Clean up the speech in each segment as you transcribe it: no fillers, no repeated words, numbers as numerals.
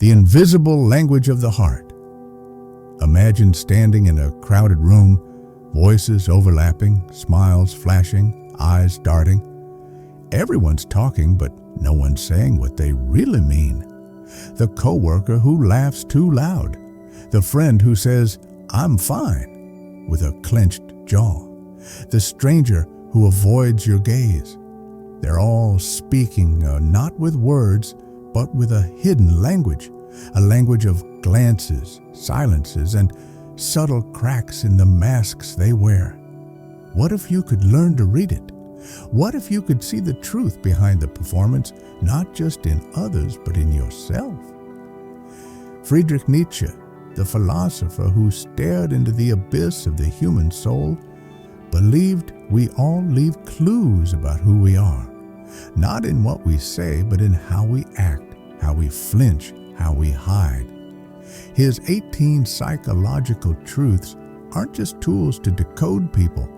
The invisible language of the heart. Imagine standing in a crowded room, voices overlapping, smiles flashing, eyes darting. Everyone's talking, but no one's saying what they really mean. The coworker who laughs too loud. The friend who says, "I'm fine," with a clenched jaw. The stranger who avoids your gaze. They're all speaking not with words, but with a hidden language, a language of glances, silences, and subtle cracks in the masks they wear. What if you could learn to read it? What if you could see the truth behind the performance, not just in others, but in yourself? Friedrich Nietzsche, the philosopher who stared into the abyss of the human soul, believed we all leave clues about who we are, not in what we say, but in how we act, how we flinch, how we hide. His 18 psychological truths aren't just tools to decode people.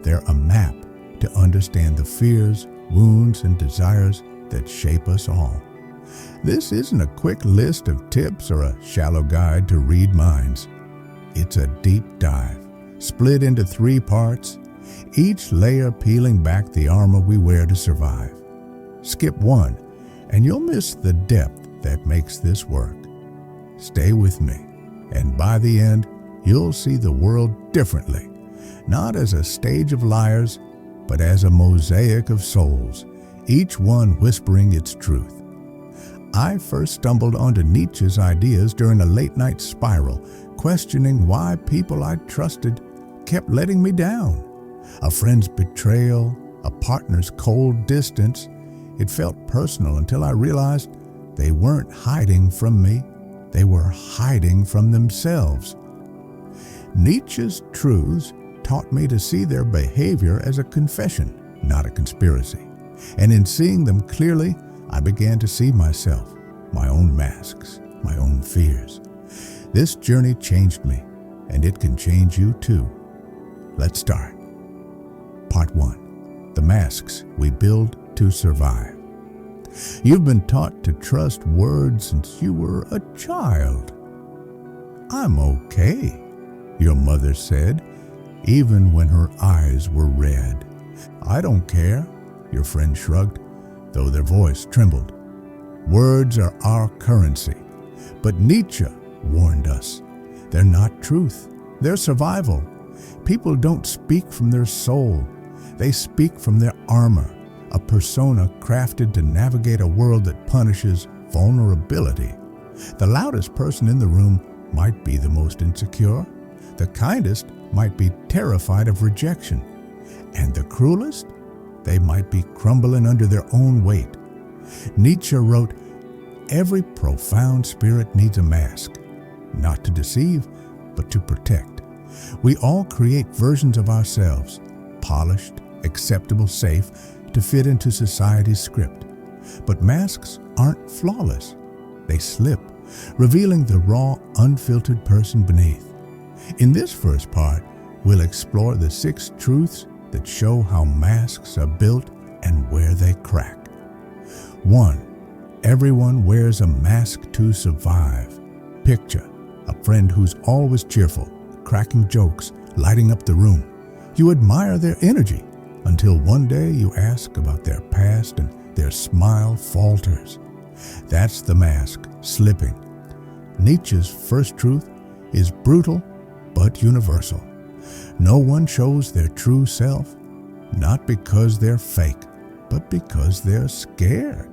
They're a map to understand the fears, wounds, and desires that shape us all. This isn't a quick list of tips or a shallow guide to read minds. It's a deep dive, split into 3 parts, each layer peeling back the armor we wear to survive. Skip one, and you'll miss the depth that makes this work. Stay with me, and by the end, you'll see the world differently, not as a stage of liars, but as a mosaic of souls, each one whispering its truth. I first stumbled onto Nietzsche's ideas during a late-night spiral, questioning why people I trusted kept letting me down. A friend's betrayal, a partner's cold distance. It felt personal until I realized they weren't hiding from me. They were hiding from themselves. Nietzsche's truths taught me to see their behavior as a confession, not a conspiracy. And in seeing them clearly, I began to see myself, my own masks, my own fears. This journey changed me, and it can change you too. Let's start. Part 1. The masks we build to survive. You've been taught to trust words since you were a child. "I'm okay," your mother said, even when her eyes were red. "I don't care," your friend shrugged, though their voice trembled. Words are our currency, but Nietzsche warned us. They're not truth, they're survival. People don't speak from their soul, they speak from their armor, a persona crafted to navigate a world that punishes vulnerability. The loudest person in the room might be the most insecure. The kindest might be terrified of rejection. And the cruelest? They might be crumbling under their own weight. Nietzsche wrote, "Every profound spirit needs a mask, not to deceive, but to protect." We all create versions of ourselves, polished, acceptable, safe, to fit into society's script. But masks aren't flawless. They slip, revealing the raw, unfiltered person beneath. In this first part, we'll explore the 6 truths that show how masks are built and where they crack. 1. Everyone wears a mask to survive. Picture a friend who's always cheerful, cracking jokes, lighting up the room. You admire their energy until one day you ask about their past and their smile falters. That's the mask slipping. Nietzsche's first truth is brutal but universal. No one shows their true self, not because they're fake, but because they're scared.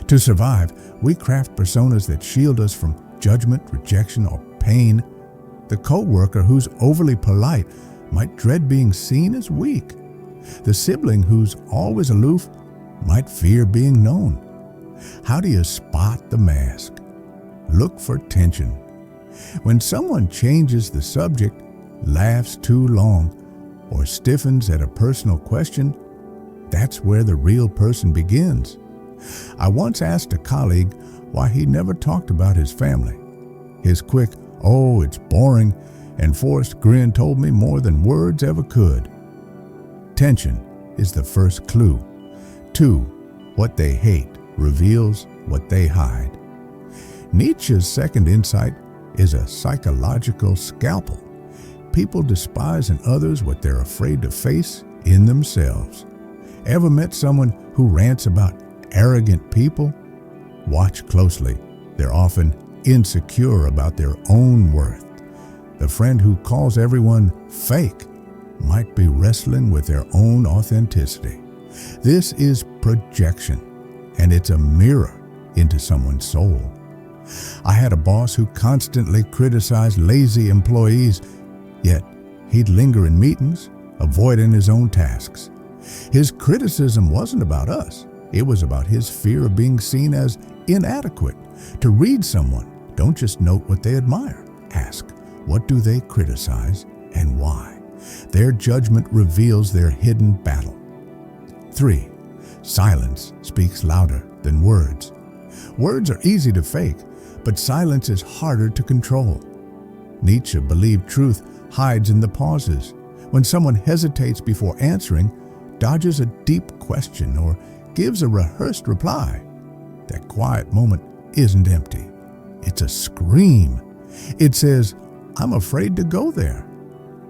To survive, we craft personas that shield us from judgment, rejection, or pain. The coworker who's overly polite might dread being seen as weak. The sibling who's always aloof might fear being known. How do you spot the mask? Look for tension. When someone changes the subject, laughs too long, or stiffens at a personal question, that's where the real person begins. I once asked a colleague why he never talked about his family. His quick, "Oh, it's boring," and forced grin told me more than words ever could. Tension is the first clue. 2. What they hate reveals what they hide. Nietzsche's second insight is a psychological scalpel. People despise in others what they're afraid to face in themselves. Ever met someone who rants about arrogant people? Watch closely. They're often insecure about their own worth. The friend who calls everyone fake might be wrestling with their own authenticity. This is projection, and it's a mirror into someone's soul. I had a boss who constantly criticized lazy employees, yet he'd linger in meetings, avoiding his own tasks. His criticism wasn't about us. It was about his fear of being seen as inadequate. To read someone, don't just note what they admire. Ask, what do they criticize and why? Their judgment reveals their hidden battle. 3. Silence speaks louder than words. Words are easy to fake, but silence is harder to control. Nietzsche believed truth hides in the pauses. When someone hesitates before answering, dodges a deep question, or gives a rehearsed reply, that quiet moment isn't empty. It's a scream. It says, I'm afraid to go there.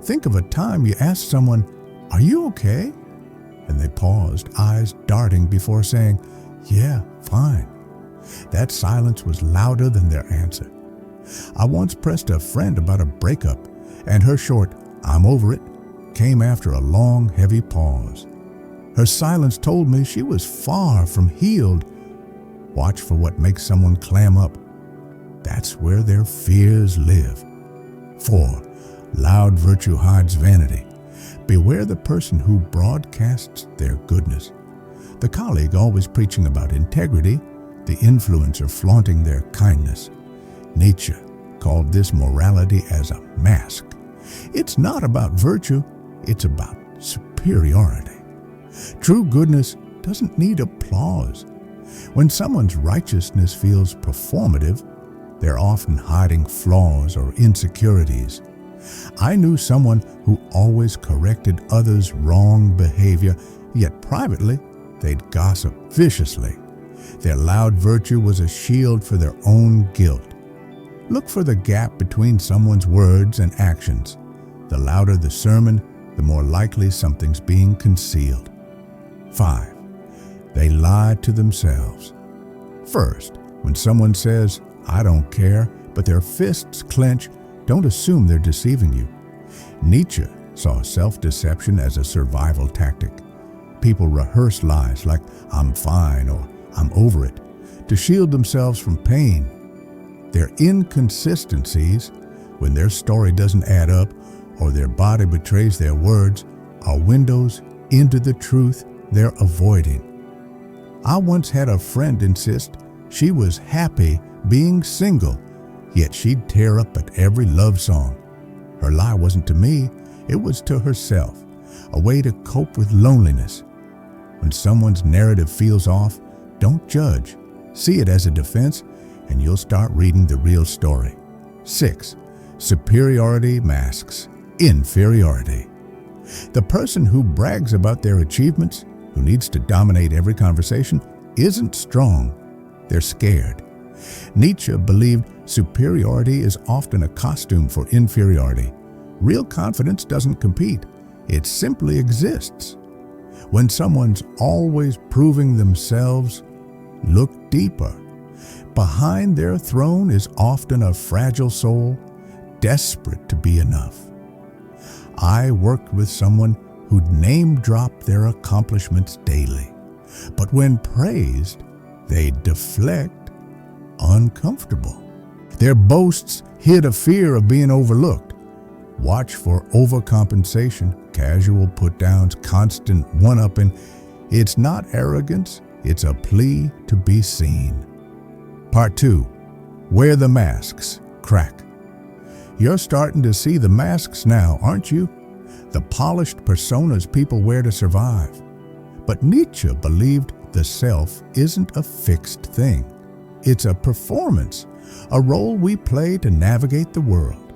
Think of a time you asked someone, are you okay? And they paused, eyes darting before saying, yeah, fine. That silence was louder than their answer. I once pressed a friend about a breakup, and her short, I'm over it, came after a long, heavy pause. Her silence told me she was far from healed. Watch for what makes someone clam up. That's where their fears live. 4. Loud virtue hides vanity. Beware the person who broadcasts their goodness. The colleague always preaching about integrity, the influencer flaunting their kindness. Nietzsche called this morality as a mask. It's not about virtue, it's about superiority. True goodness doesn't need applause. When someone's righteousness feels performative, they're often hiding flaws or insecurities. I knew someone who always corrected others' wrong behavior, yet privately they'd gossip viciously. Their loud virtue was a shield for their own guilt. Look for the gap between someone's words and actions. The louder the sermon, the more likely something's being concealed. 5. They lie to themselves. First, when someone says, I don't care, but their fists clench, don't assume they're deceiving you. Nietzsche saw self-deception as a survival tactic. People rehearse lies like, I'm fine or I'm over it, to shield themselves from pain. Their inconsistencies, when their story doesn't add up or their body betrays their words, are windows into the truth they're avoiding. I once had a friend insist she was happy being single, yet she'd tear up at every love song. Her lie wasn't to me, it was to herself, a way to cope with loneliness. When someone's narrative feels off, don't judge. See it as a defense, and you'll start reading the real story. 6. Superiority masks inferiority. The person who brags about their achievements, who needs to dominate every conversation, isn't strong. They're scared. Nietzsche believed superiority is often a costume for inferiority. Real confidence doesn't compete. It simply exists. When someone's always proving themselves, look deeper. Behind their throne is often a fragile soul, desperate to be enough. I worked with someone who'd name-drop their accomplishments daily, but when praised, they'd deflect, uncomfortable. Their boasts hid a fear of being overlooked. Watch for overcompensation, casual put-downs, constant one-upping. It's not arrogance, it's a plea to be seen. Part 2. Wear the masks. Crack. You're starting to see the masks now, aren't you? The polished personas people wear to survive. But Nietzsche believed the self isn't a fixed thing. It's a performance, a role we play to navigate the world.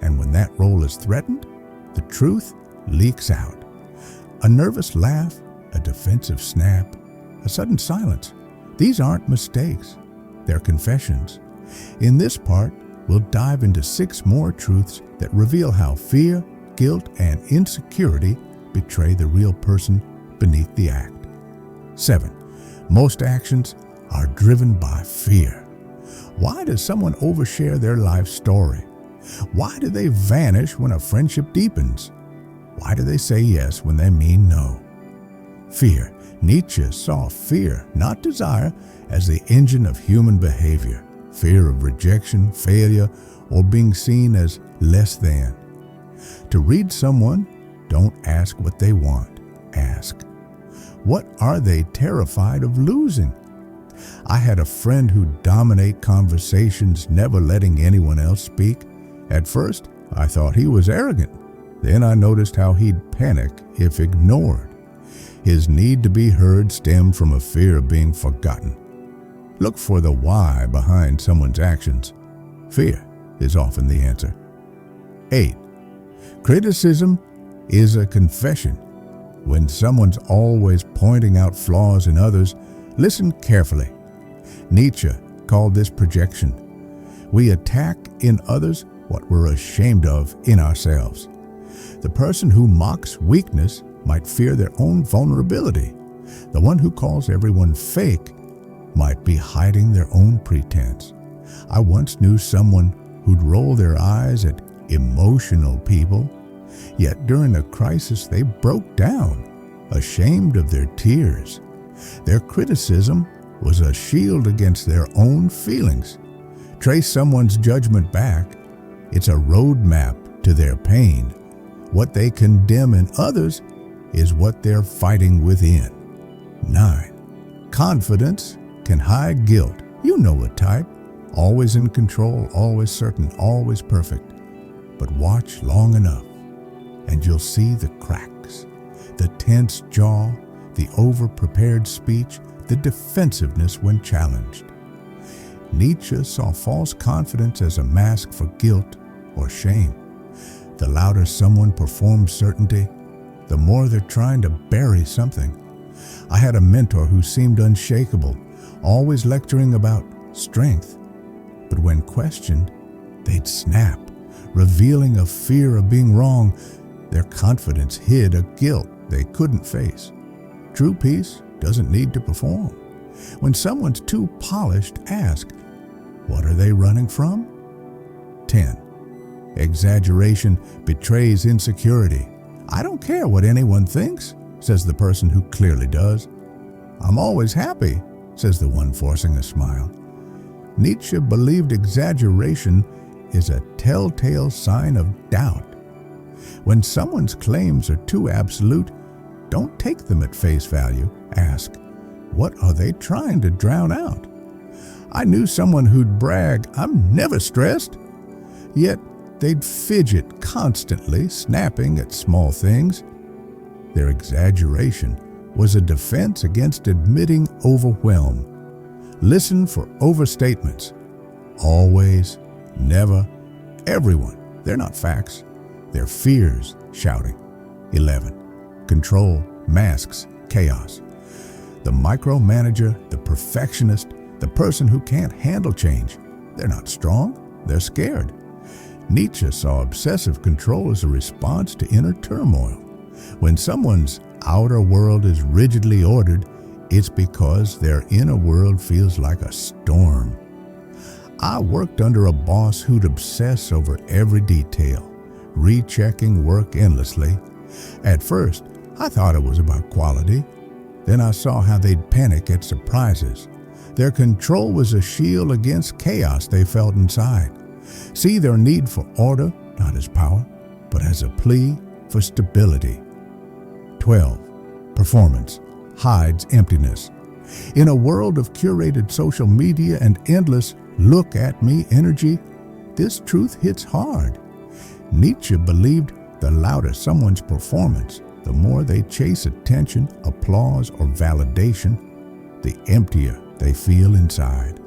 And when that role is threatened, the truth leaks out. A nervous laugh, a defensive snap, a sudden silence. These aren't mistakes. They're confessions. In this part, we'll dive into 6 more truths that reveal how fear, guilt, and insecurity betray the real person beneath the act. 7. Most actions are driven by fear. Why does someone overshare their life story? Why do they vanish when a friendship deepens? Why do they say yes when they mean no? Fear. Nietzsche saw fear, not desire, as the engine of human behavior. Fear of rejection, failure, or being seen as less than. To read someone, don't ask what they want. Ask, what are they terrified of losing? I had a friend who'd dominate conversations, never letting anyone else speak. At first, I thought he was arrogant. Then I noticed how he'd panic if ignored. His need to be heard stemmed from a fear of being forgotten. Look for the why behind someone's actions. Fear is often the answer. 8. Criticism is a confession. When someone's always pointing out flaws in others, listen carefully. Nietzsche called this projection. We attack in others what we're ashamed of in ourselves. The person who mocks weakness might fear their own vulnerability. The one who calls everyone fake might be hiding their own pretense. I once knew someone who'd roll their eyes at emotional people, yet during a crisis they broke down, ashamed of their tears. Their criticism was a shield against their own feelings. Trace someone's judgment back. It's a roadmap to their pain. What they condemn in others is what they're fighting within. 9. Confidence can hide guilt. You know a type. Always in control, always certain, always perfect. But watch long enough, and you'll see the cracks, the tense jaw, the over-prepared speech, the defensiveness when challenged. Nietzsche saw false confidence as a mask for guilt or shame. The louder someone performs certainty, the more they're trying to bury something. I had a mentor who seemed unshakable, always lecturing about strength. But when questioned, they'd snap, revealing a fear of being wrong. Their confidence hid a guilt they couldn't face. True peace doesn't need to perform. When someone's too polished, ask, what are they running from? 10. Exaggeration betrays insecurity. I don't care what anyone thinks, says the person who clearly does. I'm always happy, says the one forcing a smile. Nietzsche believed exaggeration is a telltale sign of doubt. When someone's claims are too absolute, don't take them at face value. Ask, what are they trying to drown out? I knew someone who'd brag, I'm never stressed. Yet they'd fidget constantly, snapping at small things. Their exaggeration was a defense against admitting overwhelm. Listen for overstatements. Always, never, everyone. They're not facts. They're fears shouting. 11. Control masks chaos. The micromanager, the perfectionist, the person who can't handle change. They're not strong, they're scared. Nietzsche saw obsessive control as a response to inner turmoil. When someone's outer world is rigidly ordered, it's because their inner world feels like a storm. I worked under a boss who'd obsess over every detail, rechecking work endlessly. At first, I thought it was about quality. Then I saw how they'd panic at surprises. Their control was a shield against chaos they felt inside. See their need for order not as power, but as a plea for stability. 12. Performance hides emptiness. In a world of curated social media and endless look at me energy, this truth hits hard. Nietzsche believed the louder someone's performance, the more they chase attention, applause, or validation, the emptier they feel inside.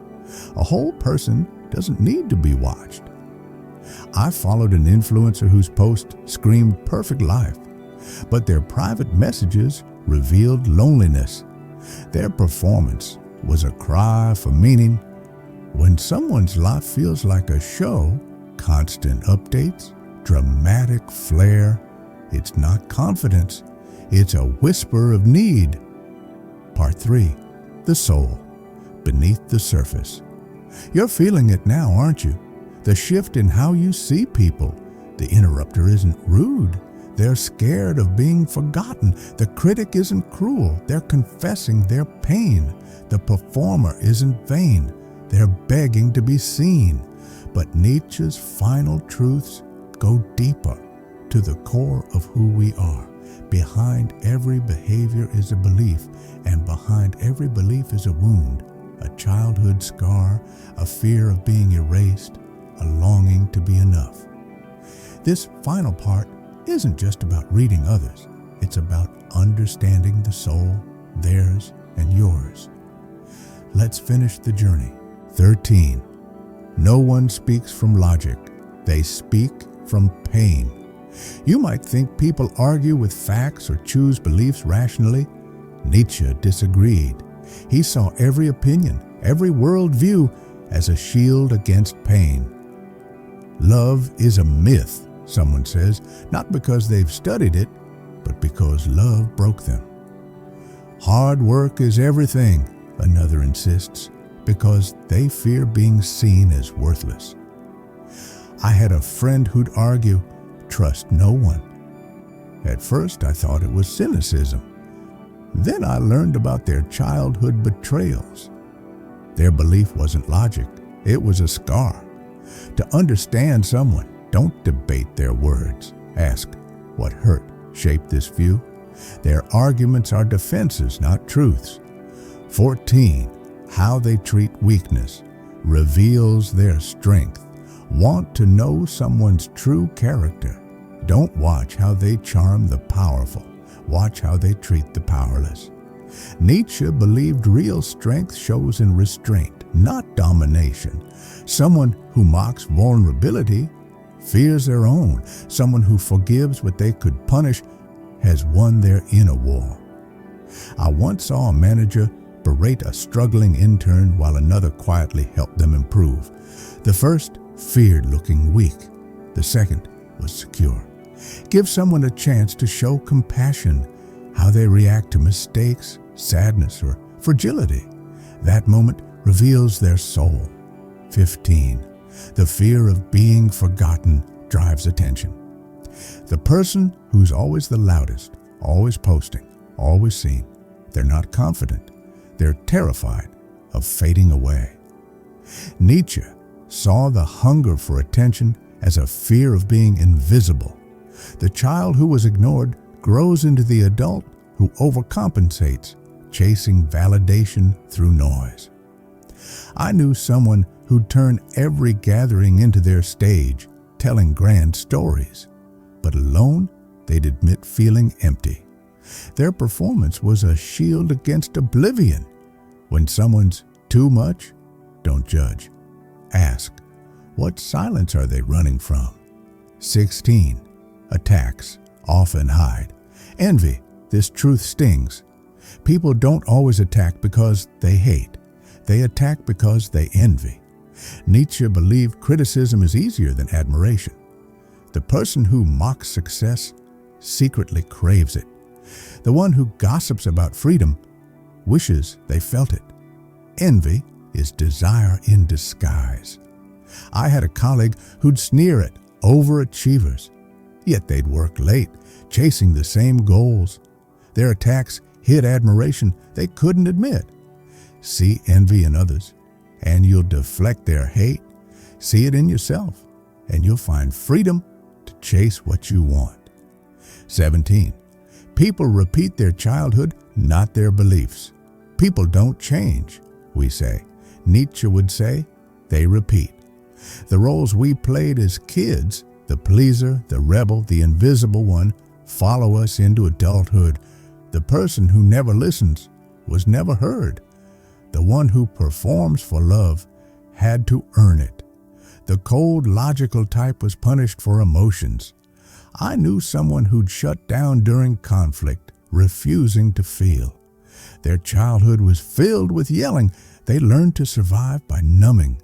A whole person doesn't need to be watched. I followed an influencer whose post screamed perfect life, but their private messages revealed loneliness. Their performance was a cry for meaning, When someone's life feels like a show, constant updates, dramatic flair, it's not confidence, it's a whisper of need. Part 3. The soul, beneath the surface. You're feeling it now, aren't you? The shift in how you see people. The interrupter isn't rude. They're scared of being forgotten. The critic isn't cruel. They're confessing their pain. The performer isn't vain. They're begging to be seen. But Nietzsche's final truths go deeper to the core of who we are. Behind every behavior is a belief, and behind every belief is a wound, a childhood scar, a fear of being erased, a longing to be enough. This final part isn't just about reading others. It's about understanding the soul, theirs and yours. Let's finish the journey. 13. No one speaks from logic. They speak from pain. You might think people argue with facts or choose beliefs rationally. Nietzsche disagreed. He saw every opinion, every worldview as a shield against pain. Love is a myth, someone says, not because they've studied it, but because love broke them. Hard work is everything, another insists, because they fear being seen as worthless. I had a friend who'd argue, trust no one. At first I thought it was cynicism. Then I learned about their childhood betrayals. Their belief wasn't logic, it was a scar. To understand someone, don't debate their words. Ask, what hurt shaped this view? Their arguments are defenses, not truths. 14. How they treat weakness reveals their strength. Want to know someone's true character? Don't watch how they charm the powerful. Watch how they treat the powerless. Nietzsche believed real strength shows in restraint, not domination. Someone who mocks vulnerability fears their own. Someone who forgives what they could punish has won their inner war. I once saw a manager berate a struggling intern while another quietly helped them improve. The first feared looking weak. The second was secure. Give someone a chance to show compassion, how they react to mistakes, sadness, or fragility. That moment reveals their soul. 15. The fear of being forgotten drives attention. The person who's always the loudest, always posting, always seen, they're not confident. They're terrified of fading away. Nietzsche saw the hunger for attention as a fear of being invisible. The child who was ignored grows into the adult who overcompensates, chasing validation through noise. I knew someone who'd turn every gathering into their stage, telling grand stories. But alone, they'd admit feeling empty. Their performance was a shield against oblivion. When someone's too much, don't judge. Ask, what silence are they running from? 16. Attacks often hide. Envy, this truth stings. People don't always attack because they hate. They attack because they envy. Nietzsche believed criticism is easier than admiration. The person who mocks success secretly craves it. The one who gossips about freedom wishes they felt it. Envy is desire in disguise. I had a colleague who'd sneer at overachievers, yet they'd work late, chasing the same goals. Their attacks hid admiration they couldn't admit. See envy in others, and you'll deflect their hate. See it in yourself, and you'll find freedom to chase what you want. 17. People repeat their childhood, not their beliefs. People don't change, we say. Nietzsche would say, they repeat. The roles we played as kids, the pleaser, the rebel, the invisible one, follow us into adulthood. The person who never listens was never heard. The one who performs for love had to earn it. The cold, logical type was punished for emotions. I knew someone who'd shut down during conflict, refusing to feel. Their childhood was filled with yelling. They learned to survive by numbing,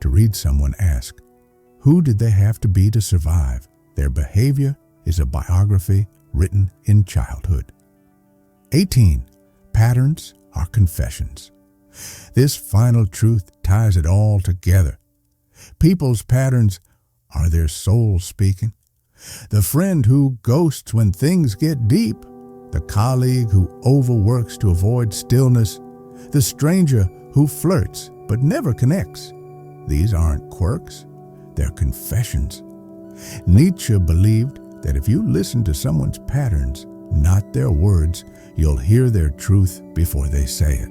to read someone ask, who did they have to be to survive? Their behavior is a biography written in childhood. 18. Patterns are confessions. This final truth ties it all together. People's patterns are their soul speaking. The friend who ghosts when things get deep, the colleague who overworks to avoid stillness, the stranger who flirts but never connects. These aren't quirks, they're confessions. Nietzsche believed that if you listen to someone's patterns, not their words, you'll hear their truth before they say it.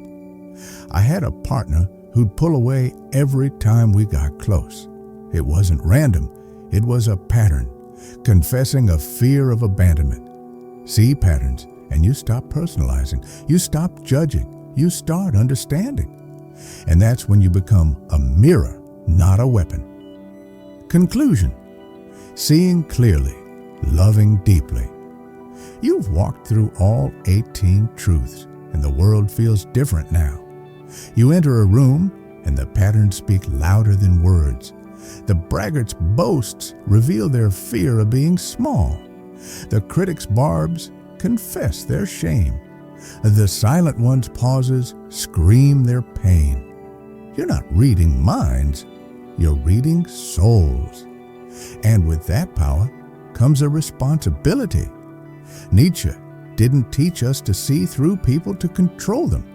I had a partner who'd pull away every time we got close. It wasn't random, it was a pattern, confessing a fear of abandonment. See patterns, and you stop personalizing, you stop judging, you start understanding. And that's when you become a mirror, not a weapon. Conclusion: seeing clearly, loving deeply. You've walked through all 18 truths, and the world feels different now. You enter a room, and the patterns speak louder than words. The braggart's boasts reveal their fear of being small. The critic's barbs confess their shame. The silent one's pauses scream their pain. You're not reading minds, you're reading souls. And with that power comes a responsibility. Nietzsche didn't teach us to see through people to control them.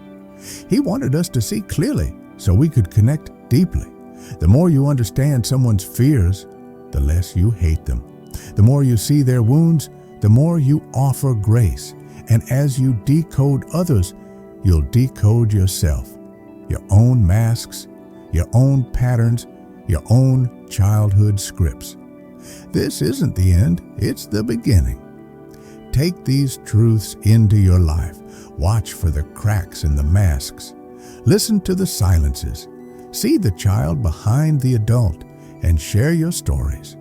He wanted us to see clearly so we could connect deeply. The more you understand someone's fears, the less you hate them. The more you see their wounds, the more you offer grace. And as you decode others, you'll decode yourself, your own masks, your own patterns, your own childhood scripts. This isn't the end, it's the beginning. Take these truths into your life. Watch for the cracks in the masks. Listen to the silences. See the child behind the adult and share your stories.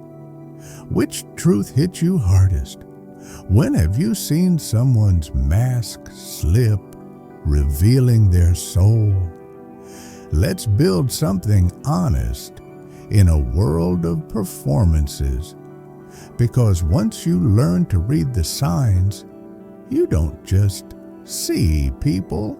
Which truth hit you hardest? When have you seen someone's mask slip, revealing their soul? Let's build something honest in a world of performances. Because once you learn to read the signs, you don't just see people,